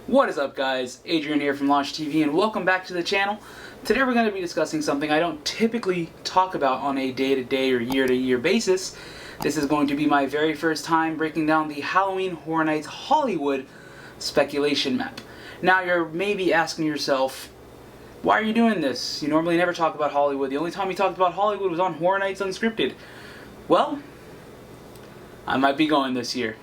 What is up, guys? Adrian here from Launch TV, and welcome back to the channel. Today we're going to be discussing something I don't typically talk about on a day-to-day or year-to-year basis. This is going to be my very first time breaking down the Halloween Horror Nights Hollywood speculation map. Now you're maybe asking yourself, why are you doing this? You normally never talk about Hollywood. The only time you talked about Hollywood was on Horror Nights Unscripted. Well, I might be going this year.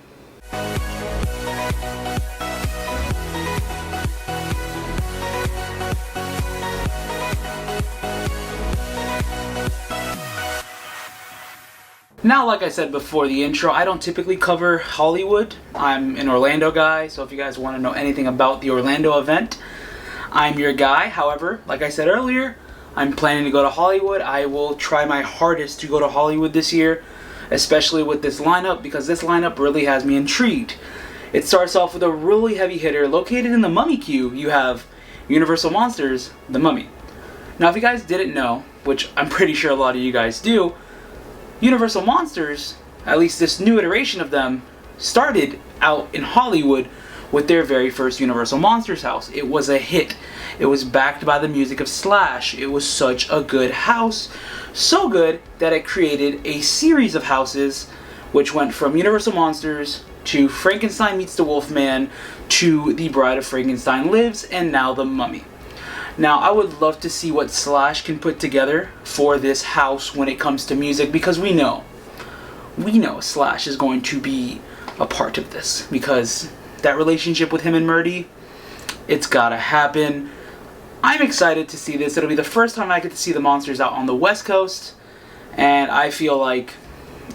Now, like I said before the intro, I don't typically cover Hollywood. I'm an Orlando guy, so if you guys want to know anything about the Orlando event, I'm your guy. However, like I said earlier, I'm planning to go to Hollywood. I will try my hardest to go to Hollywood this year, especially with this lineup, because this lineup really has me intrigued. It starts off with a really heavy hitter. Located in the Mummy queue, you have Universal Monsters, The Mummy. Now, if you guys didn't know, which I'm pretty sure a lot of you guys do, Universal Monsters, at least this new iteration of them, started out in Hollywood with their very first Universal Monsters house. It was a hit. It was backed by the music of Slash. It was such a good house. So good that it created a series of houses which went from Universal Monsters to Frankenstein Meets the Wolfman to The Bride of Frankenstein Lives, and now The Mummy. Now, I would love to see what Slash can put together for this house when it comes to music, because we know Slash is going to be a part of this, because that relationship with him and Murdy, it's gotta happen. I'm excited to see this. It'll be the first time I get to see the monsters out on the West Coast, and I feel like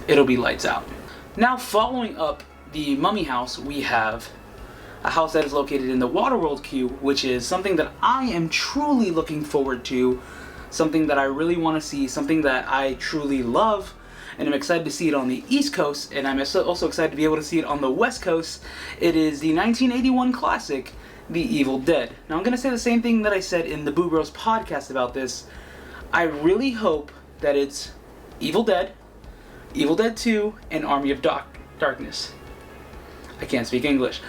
it'll be lights out. Now, following up the Mummy house, we have a house that is located in the Waterworld queue, which is something that I am truly looking forward to, something that I really want to see, something that I truly love, and I'm excited to see it on the East Coast, and I'm also excited to be able to see it on the West Coast. It is the 1981 classic, The Evil Dead. Now, I'm going to say the same thing that I said in the Boo Bros podcast about this. I really hope that it's Evil Dead, Evil Dead 2, and Army of Darkness. I can't speak English.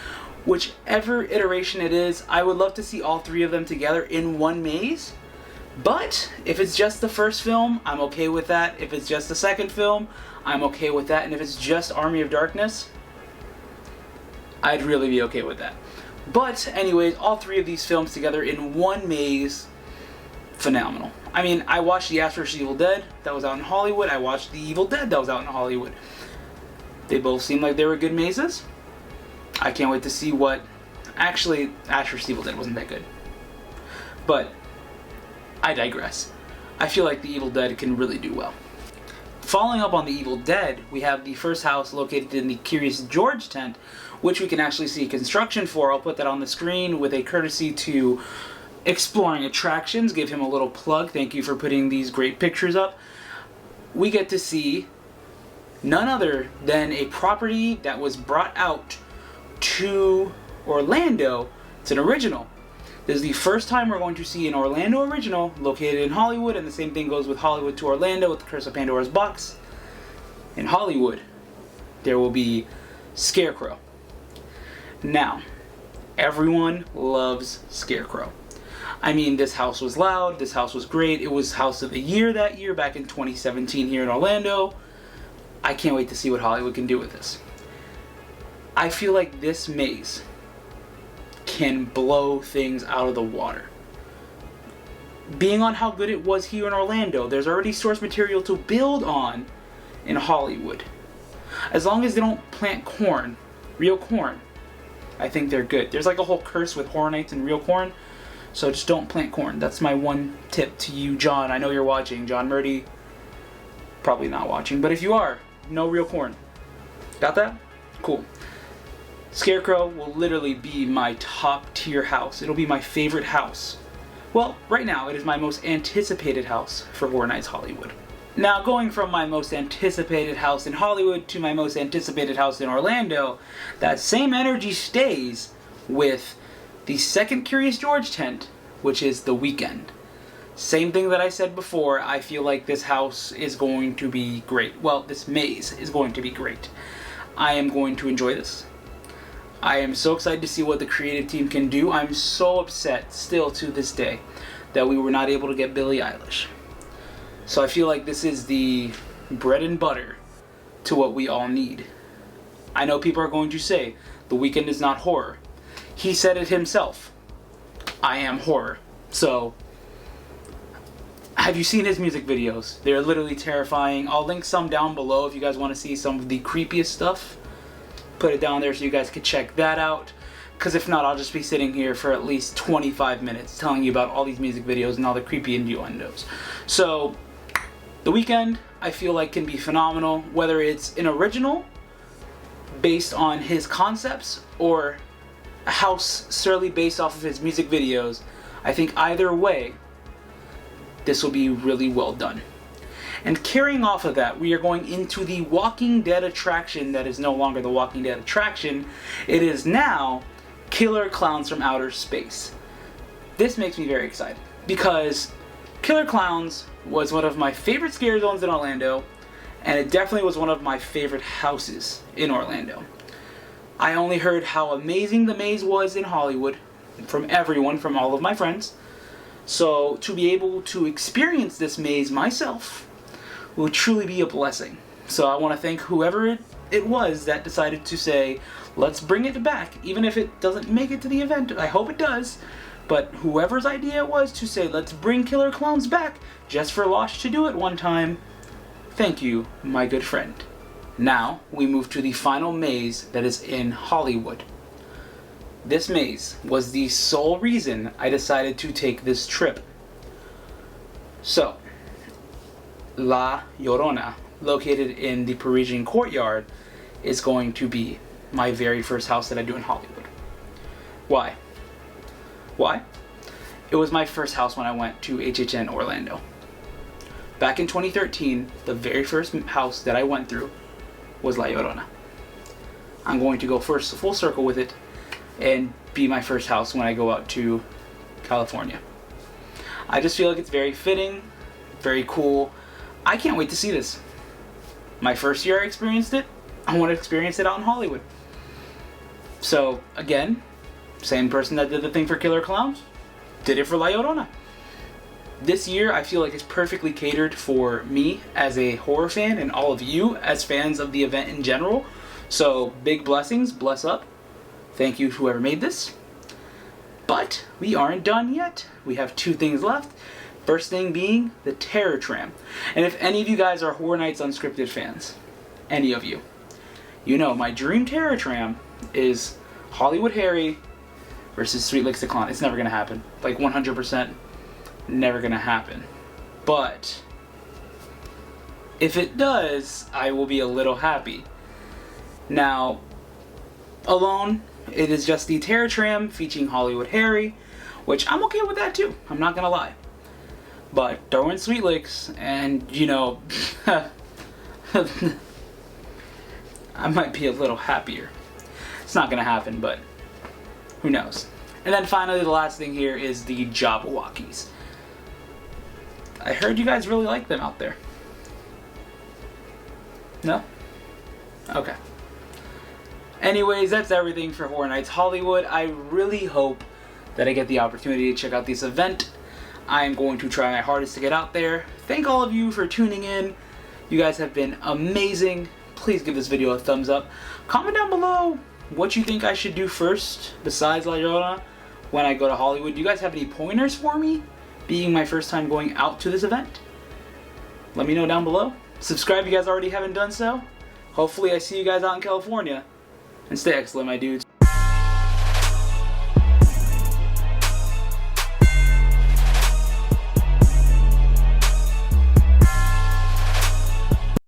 Whichever iteration it is, I would love to see all three of them together in one maze. But if it's just the first film, I'm okay with that. If it's just the second film, I'm okay with that. And if it's just Army of Darkness, I'd really be okay with that. But anyways, all three of these films together in one maze, phenomenal. I mean, I watched the Ash vs. Evil Dead that was out in Hollywood. I watched the Evil Dead that was out in Hollywood. They both seemed like they were good mazes. I can't wait to see what... Actually, Ash vs. Evil Dead wasn't that good. But I digress. I feel like the Evil Dead can really do well. Following up on the Evil Dead, we have the first house located in the Curious George tent, which we can actually see construction for. I'll put that on the screen with a courtesy to Exploring Attractions. Give him a little plug. Thank you for putting these great pictures up. We get to see none other than a property that was brought out to Orlando. It's an original. This is the first time we're going to see an Orlando original located in Hollywood, and the same thing goes with Hollywood to Orlando with the Curse of Pandora's Box. In Hollywood, there will be Scarecrow. Now, everyone loves Scarecrow. I mean, this house was loud, this house was great, it was House of the Year that year, back in 2017 here in Orlando. I can't wait to see what Hollywood can do with this. I feel like this maze can blow things out of the water. Being on how good it was here in Orlando, there's already source material to build on in Hollywood. As long as they don't plant corn, real corn, I think they're good. There's like a whole curse with Horror Nights and real corn, so just don't plant corn. That's my one tip to you, John. I know you're watching. John Murdy, probably not watching, but if you are, no real corn. Got that? Cool. Scarecrow will literally be my top tier house. It'll be my favorite house. Well, right now it is my most anticipated house for Horror Nights Hollywood. Now, going from my most anticipated house in Hollywood to my most anticipated house in Orlando, that same energy stays with the second Curious George tent, which is the Weeknd. Same thing that I said before, I feel like this house is going to be great. Well, this maze is going to be great. I am going to enjoy this. I am so excited to see what the creative team can do. I'm so upset still to this day that we were not able to get Billie Eilish. So I feel like this is the bread and butter to what we all need. I know people are going to say The Weeknd is not horror. He said it himself. I am horror. So, have you seen his music videos? They're literally terrifying. I'll link some down below if you guys want to see some of the creepiest stuff. Put it down there so you guys can check that out. Because if not, I'll just be sitting here for at least 25 minutes telling you about all these music videos and all the creepy innuendos. So, The Weeknd, I feel like, can be phenomenal. Whether it's an original based on his concepts or a house solely based off of his music videos, I think either way, this will be really well done. And carrying off of that, we are going into the Walking Dead attraction that is no longer the Walking Dead attraction. It is now Killer Klowns from Outer Space. This makes me very excited because Killer Klowns was one of my favorite scare zones in Orlando, and it definitely was one of my favorite houses in Orlando. I only heard how amazing the maze was in Hollywood from everyone, from all of my friends. So to be able to experience this maze myself will truly be a blessing. So I want to thank whoever it was that decided to say, let's bring it back, even if it doesn't make it to the event. I hope it does. But whoever's idea it was to say, let's bring Killer Klowns back just for Losh to do it one time, thank you, my good friend. Now we move to the final maze that is in Hollywood. This maze was the sole reason I decided to take this trip. So, La Llorona, located in the Parisian Courtyard, is going to be my very first house that I do in Hollywood. Why? Why? It was my first house when I went to HHN Orlando. Back in 2013, the very first house that I went through was La Llorona. I'm going to go first full circle with it and be my first house when I go out to California. I just feel like it's very fitting, very cool. I can't wait to see this. My first year I experienced it, I want to experience it out in Hollywood. So again, same person that did the thing for Killer Klowns, did it for La Llorona. This year I feel like it's perfectly catered for me as a horror fan and all of you as fans of the event in general. So big blessings, bless up. Thank you to whoever made this. But we aren't done yet. We have two things left. First thing being the Terror Tram. And if any of you guys are Horror Nights Unscripted fans, any of you, you know my dream Terror Tram is Hollywood Harry versus Sweet Licks the Clown. It's never gonna happen. Like 100% never gonna happen. But if it does, I will be a little happy. Now, alone, it is just the Terror Tram featuring Hollywood Harry, which I'm okay with that too. I'm not gonna lie. But throw in Sweet Licks, and you know, I might be a little happier. It's not gonna happen, but who knows. And then finally, the last thing here is the Jabbawockeez. I heard you guys really like them out there. No? Okay. Anyways, that's everything for Horror Nights Hollywood. I really hope that I get the opportunity to check out this event. I am going to try my hardest to get out there. Thank all of you for tuning in. You guys have been amazing. Please give this video a thumbs up. Comment down below what you think I should do first besides La Llorona when I go to Hollywood. Do you guys have any pointers for me, being my first time going out to this event? Let me know down below. Subscribe if you guys already haven't done so. Hopefully I see you guys out in California. And stay excellent, my dudes.